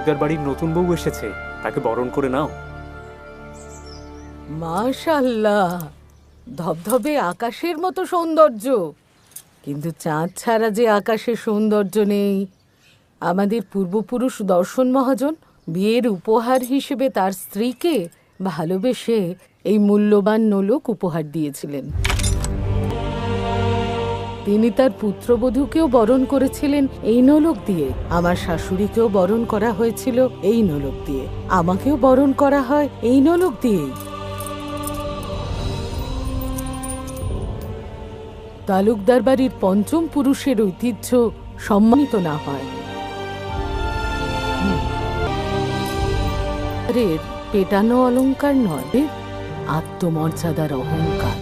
তালুকদার বাড়ির নতুন বউ এসেছে, তাকে বরণ করে নাও। মাশাআল্লাহ, ধবধবে আকাশের মতো সৌন্দর্য। কিন্তু চাঁদ ছাড়া যে আকাশে সৌন্দর্য নেই। আমাদের পূর্বপুরুষ দর্শন মহাজন বিয়ের উপহার হিসেবে তার স্ত্রীকে ভালোবেসে এই মূল্যবান নোলক উপহার দিয়েছিলেন। তিনি তার পুত্রবধূকেও বরণ করেছিলেন এই নোলক দিয়ে। আমার শাশুড়িকেও বরণ করা হয়েছিল এই নোলক দিয়ে, আমাকেও বরণ করা হয় এই নোলক দিয়েই। তালুকদার বাড়ির পঞ্চম পুরুষের ঐতিহ্য সম্মানিত না হয়। পেটানো অলংকার নয়, আত্মমর্যাদার অহংকার।